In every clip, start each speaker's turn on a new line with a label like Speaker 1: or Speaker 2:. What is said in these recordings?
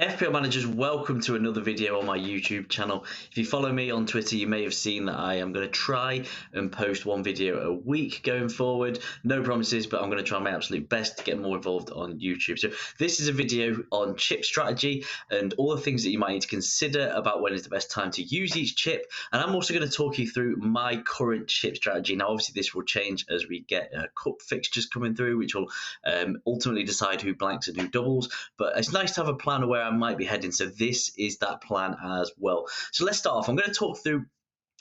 Speaker 1: FPL managers, welcome to another video on my YouTube channel. If you follow me on Twitter, you may have seen that I am going to try and post one video a week going forward. No promises, but I'm going to try my absolute best to get more involved on YouTube. So this is a video on chip strategy and all the things that you might need to consider about when is the best time to use each chip. And I'm also going to talk you through my current chip strategy. Now, obviously, this will change as we get cup fixtures coming through, which will ultimately decide who blanks and who doubles. But it's nice to have a plan of where I might be heading. So this is that plan as well. So let's start off. I'm going to talk through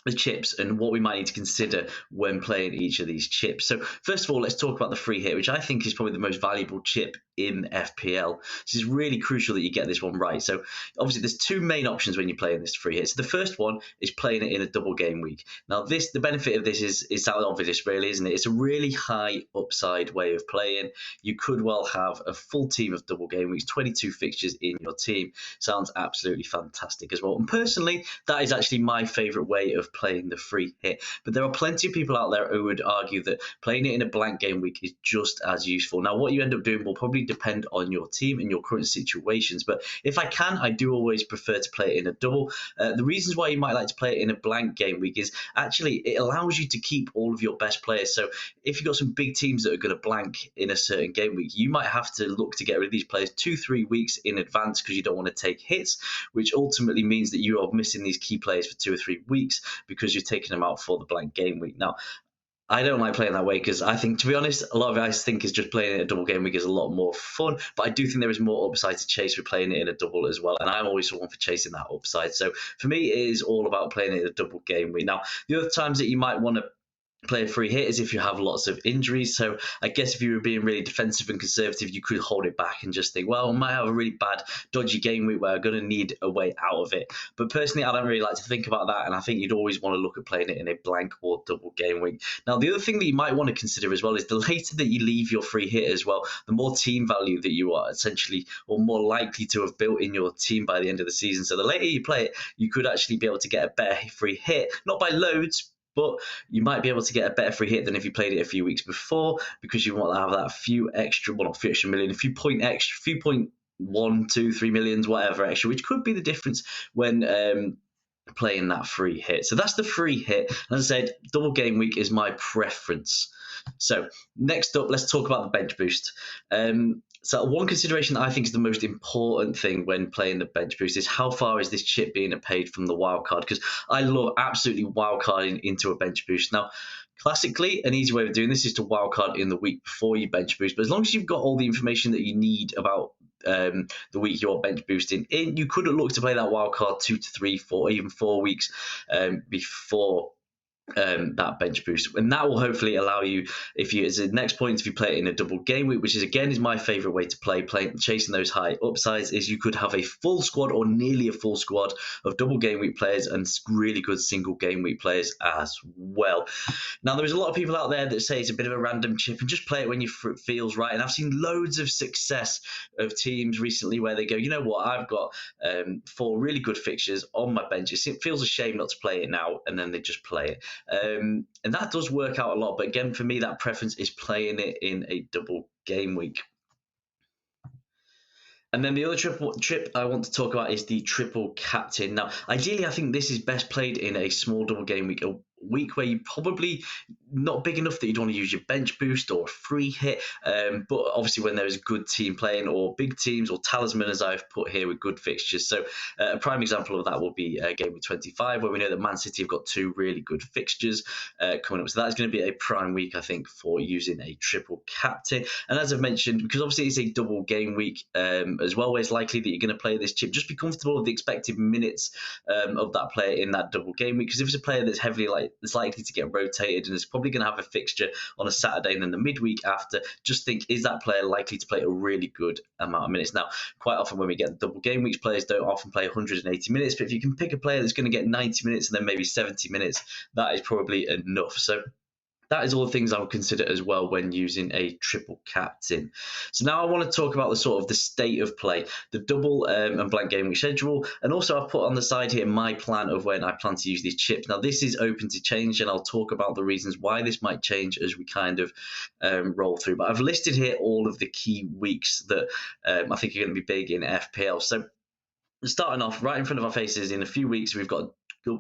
Speaker 1: the chips and what we might need to consider when playing each of these chips. So first of all, let's talk about the free hit, which I think is probably the most valuable chip in FPL. This is really crucial that you get this one right. So obviously there's two main options when you're playing this free hit. So the first one is playing it in a double game week. Now the benefit of this is that obvious really, isn't it? It's a really high upside way of playing. You could well have a full team of double game weeks, 22 fixtures in your team. Sounds absolutely fantastic as well. And personally, that is actually my favorite way of playing the free hit. But there are plenty of people out there who would argue that playing it in a blank game week is just as useful. Now, what you end up doing will probably depend on your team and your current situations. But if I can, I do always prefer to play it in a double. The reasons why you might like to play it in a blank game week is actually it allows you to keep all of your best players. So if you've got some big teams that are going to blank in a certain game week, you might have to look to get rid of these players 2-3 weeks in advance because you don't want to take hits, which ultimately means that you are missing these key players for 2 or 3 weeks because you're taking them out for the blank game week. Now, I don't like playing that way because I think, to be honest, a lot of guys think is just playing it a double game week is a lot more fun. But I do think there is more upside to chase with playing it in a double as well. And I'm always the one for chasing that upside. So for me, it is all about playing it in a double game week. Now, the other times that you might want to play a free hit is if you have lots of injuries. So I guess if you were being really defensive and conservative, you could hold it back and just think, well, I might have a really bad, dodgy game week where I'm going to need a way out of it. But personally, I don't really like to think about that. And I think you'd always want to look at playing it in a blank or double game week. Now, the other thing that you might want to consider as well is the later that you leave your free hit as well, the more team value that you are essentially or more likely to have built in your team by the end of the season. So the later you play it, you could actually be able to get a better free hit, not by loads, but you might be able to get a better free hit than if you played it a few weeks before because you want to have that few extra, well, not few extra million, a few point extra, few point 1, 2, 3 millions, whatever extra, which could be the difference when playing that free hit. So that's the free hit. As I said, double game week is my preference. So next up, let's talk about the bench boost. So one consideration that I think is the most important thing when playing the bench boost is how far is this chip being paid from the wild card? Because I love absolutely wild carding into a bench boost. Now, classically, an easy way of doing this is to wild card in the week before you bench boost. But as long as you've got all the information that you need about the week you're bench boosting in, you could look to play that wild card 2 to 3, 4, even 4 weeks before that bench boost, and that will hopefully allow you, if you, as a next point, if you play it in a double game week, which is again is my favorite way to play chasing those high upsides, is you could have a full squad or nearly a full squad of double game week players and really good single game week players as well. Now, there's a lot of people out there that say it's a bit of a random chip and just play it when you feels right, and I've seen loads of success of teams recently where they go, you know what, I've got 4 really good fixtures on my bench, it feels a shame not to play it now, and then they just play it. And that does work out a lot. But again, for me, that preference is playing it in a double game week. And then the other trip I want to talk about is the triple captain. Now, ideally, I think this is best played in a small double game week, a week where you probably not big enough that you'd want to use your bench boost or free hit, but obviously when there's a good team playing or big teams or talisman, as I've put here, with good fixtures. So a prime example of that will be game week 25, where we know that Man City have got 2 really good fixtures coming up. So that's going to be a prime week, I think, for using a triple captain. And as I've mentioned, because obviously it's a double game week as well, where it's likely that you're going to play this chip, just be comfortable with the expected minutes of that player in that double game week. Because if it's a player that's that's likely to get rotated and is probably going to have a fixture on a Saturday and then the midweek after, just think, is that player likely to play a really good amount of minutes? Now, quite often when we get double game weeks, players don't often play 180 minutes, but if you can pick a player that's going to get 90 minutes and then maybe 70 minutes, that is probably enough. So that is all the things I would consider as well when using a triple captain. So now I want to talk about the state of play, the double and blank game week schedule, and also I've put on the side here my plan of when I plan to use these chips. Now this is open to change, and I'll talk about the reasons why this might change as we kind of roll through. But I've listed here all of the key weeks that I think are going to be big in FPL. So starting off right in front of our faces in a few weeks, we've got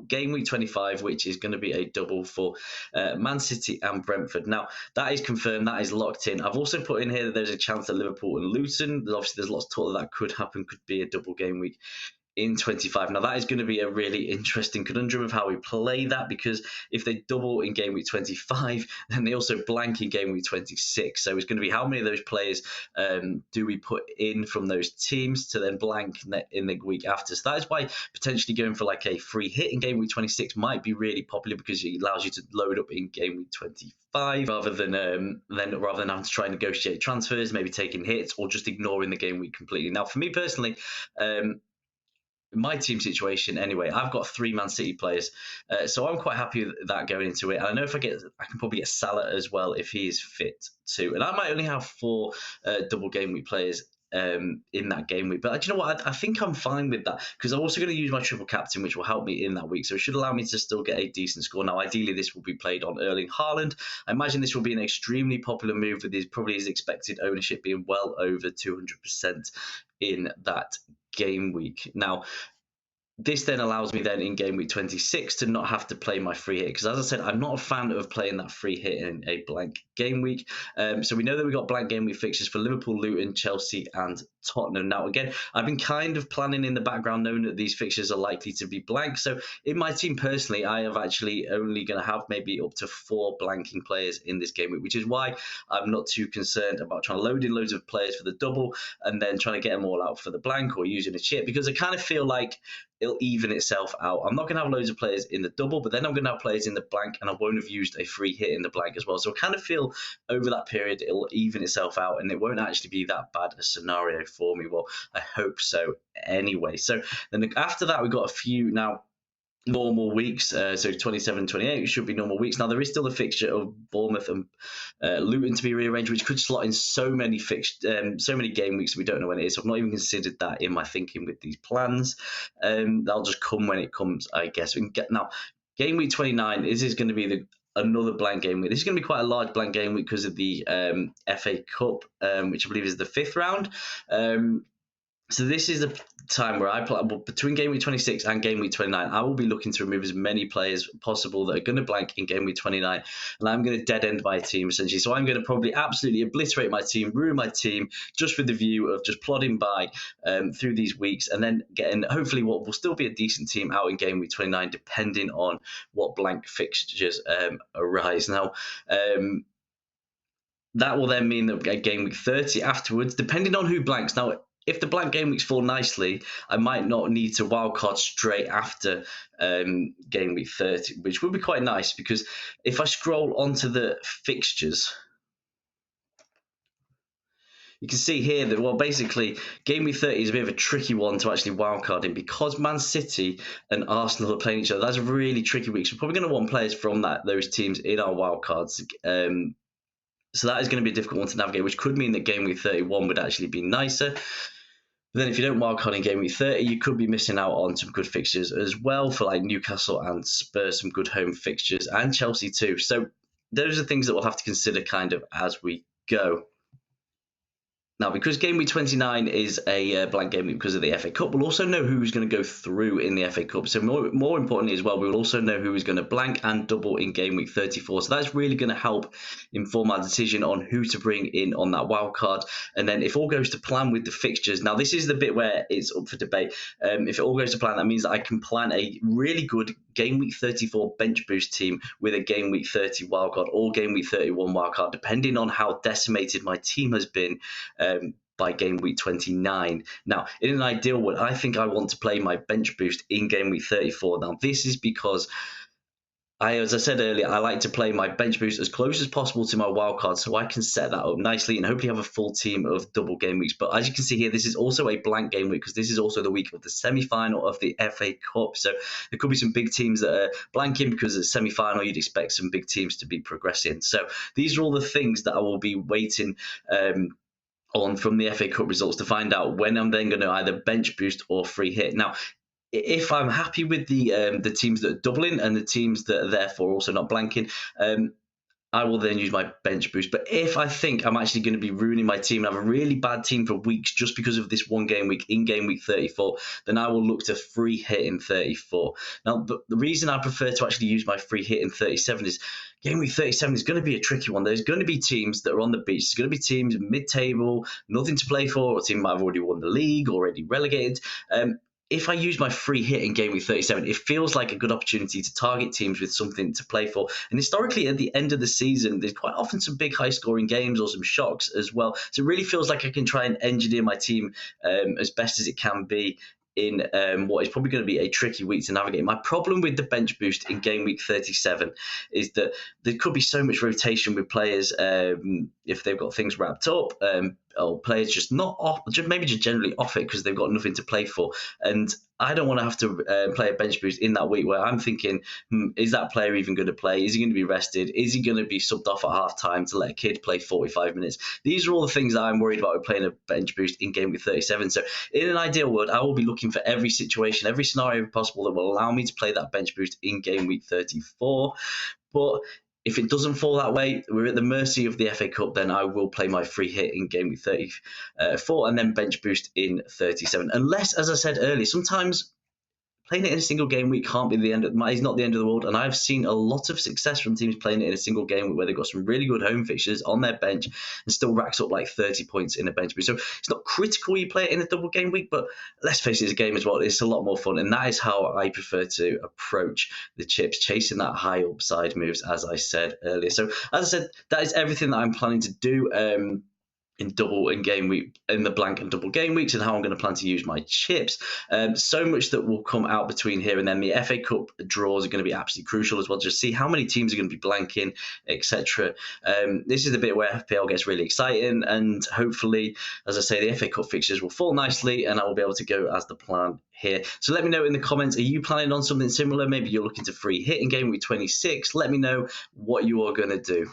Speaker 1: game week 25, which is going to be a double for Man City and Brentford. Now, that is confirmed, that is locked in. I've also put in here that there's a chance that Liverpool and Luton, obviously, there's lots of talk that could happen, could be a double game week in 25. Now, that is going to be a really interesting conundrum of how we play that, because if they double in game week 25, then they also blank in game week 26. So it's going to be how many of those players do we put in from those teams to then blank in the week after. So that is why potentially going for like a free hit in game week 26 might be really popular, because it allows you to load up in game week 25 rather than having to try and negotiate transfers, maybe taking hits or just ignoring the game week completely. Now, for me personally, my team situation anyway, I've got 3 Man City players, so I'm quite happy with that going into it. And I know I can probably get Salah as well if he is fit too. And I might only have 4 double game week players in that game week, but do you know what? I think I'm fine with that, because I'm also going to use my triple captain, which will help me in that week. So it should allow me to still get a decent score. Now, ideally, this will be played on Erling Haaland. I imagine this will be an extremely popular move, with his expected ownership being well over 200% in that game week. Now, this then allows me then in game week 26 to not have to play my free hit, because as I said, I'm not a fan of playing that free hit in a blank game week. So we know that we got blank game week fixtures for Liverpool, Luton, Chelsea and Tottenham. Now, again, I've been kind of planning in the background, knowing that these fixtures are likely to be blank. So in my team personally, I have actually only going to have maybe up to 4 blanking players in this game week, which is why I'm not too concerned about trying to load in loads of players for the double and then trying to get them all out for the blank or using a chip, because I kind of feel like it'll even itself out. I'm not going to have loads of players in the double, but then I'm going to have players in the blank, and I won't have used a free hit in the blank as well. So I kind of feel over that period it'll even itself out, and it won't actually be that bad a scenario for me. Well, I hope so anyway. So then after that, we've got a few now normal weeks. So 27, 28 should be normal weeks. Now, there is still a fixture of Bournemouth and Luton to be rearranged, which could slot in so many game weeks we don't know when it is. So I've not even considered that in my thinking with these plans. That'll just come when it comes, I guess. Now, game week 29, this is going to be another blank game week. This is going to be quite a large blank game week because of the FA Cup, which I believe is the 5th round. So this is the time where I play between game week 26 and game week 29. I will be looking to remove as many players possible that are going to blank in game week 29, and I'm going to dead end my team essentially. So I'm going to probably absolutely obliterate my team, ruin my team, just with the view of just plodding by through these weeks, and then getting hopefully what will still be a decent team out in game week 29, depending on what blank fixtures arise. Now, that will then mean that game week 30 afterwards, depending on who blanks. Now, if the blank game weeks fall nicely, I might not need to wildcard straight after game week 30, which would be quite nice, because if I scroll onto the fixtures, you can see here that, well, basically, game week 30 is a bit of a tricky one to actually wildcard in, because Man City and Arsenal are playing each other. That's a really tricky week. So we're probably going to want players from those teams in our wildcards. So that is going to be a difficult one to navigate, which could mean that game week 31 would actually be nicer. But then if you don't wildcard in game week 30, you could be missing out on some good fixtures as well for like Newcastle and Spurs, some good home fixtures, and Chelsea too. So those are things that we'll have to consider kind of as we go. Now, because game week 29 is a blank game week because of the FA Cup, we'll also know who's going to go through in the FA Cup. So more importantly as well, we will also know who is going to blank and double in game week 34. So that's really going to help inform our decision on who to bring in on that wild card. And then if all goes to plan with the fixtures, now this is the bit where it's up for debate. If it all goes to plan, that means that I can plan a really good game week 34 bench boost team with a game week 30 wildcard or game week 31 wildcard, depending on how decimated my team has been by game week 29. Now, in an ideal world, I think I want to play my bench boost in game week 34. Now, this is because as I said earlier, I like to play my bench boost as close as possible to my wildcard, so I can set that up nicely and hopefully have a full team of double game weeks. But as you can see here, this is also a blank game week because this is also the week of the semi-final of the FA Cup. So there could be some big teams that are blanking because it's semi-final. You'd expect some big teams to be progressing. So these are all the things that I will be waiting on from the FA Cup results to find out when I'm then going to either bench boost or free hit. Now, if I'm happy with the teams that are doubling and the teams that are therefore also not blanking, I will then use my bench boost. But if I think I'm actually going to be ruining my team and have a really bad team for weeks just because of this one game week in game week 34, then I will look to free hit in 34. Now, the reason I prefer to actually use my free hit in 37 is game week 37 is going to be a tricky one. There's going to be teams that are on the beach. There's going to be teams mid-table, nothing to play for, or a team might have already won the league, already relegated. If I use my free hit in game week 37, it feels like a good opportunity to target teams with something to play for. And historically, at the end of the season, there's quite often some big high scoring games or some shocks as well. So it really feels like I can try and engineer my team as best as it can be in what is probably going to be a tricky week to navigate. My problem with the bench boost in game week 37 is that there could be so much rotation with players if they've got things wrapped up, or players just not off, maybe just generally off it because they've got nothing to play for. And I don't want to have to play a bench boost in that week where I'm thinking, is that player even going to play? Is he going to be rested? Is he going to be subbed off at half time to let a kid play 45 minutes? These are all the things that I'm worried about with playing a bench boost in game week 37. So in an ideal world, I will be looking for every situation, every scenario possible that will allow me to play that bench boost in game week 34. But if it doesn't fall that way, we're at the mercy of the FA Cup, then I will play my free hit in game week 34 and then bench boost in 37. Unless, as I said earlier, sometimes playing it in a single game week can't be the end of is not the end of the world. And I've seen a lot of success from teams playing it in a single game week where they've got some really good home fixtures on their bench and still racks up like 30 points in a bench boost. So it's not critical you play it in a double game week, but let's face it, it's a game as well. It's a lot more fun. And that is how I prefer to approach the chips, chasing that high upside moves, as I said earlier. So as I said, that is everything that I'm planning to do. In double and game week, in the blank and double game weeks, and how I'm going to plan to use my chips. So much that will come out between here and then. The FA Cup draws are going to be absolutely crucial as well. Just see how many teams are going to be blanking, etc. This is the bit where FPL gets really exciting, and hopefully, as I say, the FA Cup fixtures will fall nicely, and I will be able to go as the plan here. So let me know in the comments, are you planning on something similar? Maybe you're looking to free hit in game week 26. Let me know what you are going to do.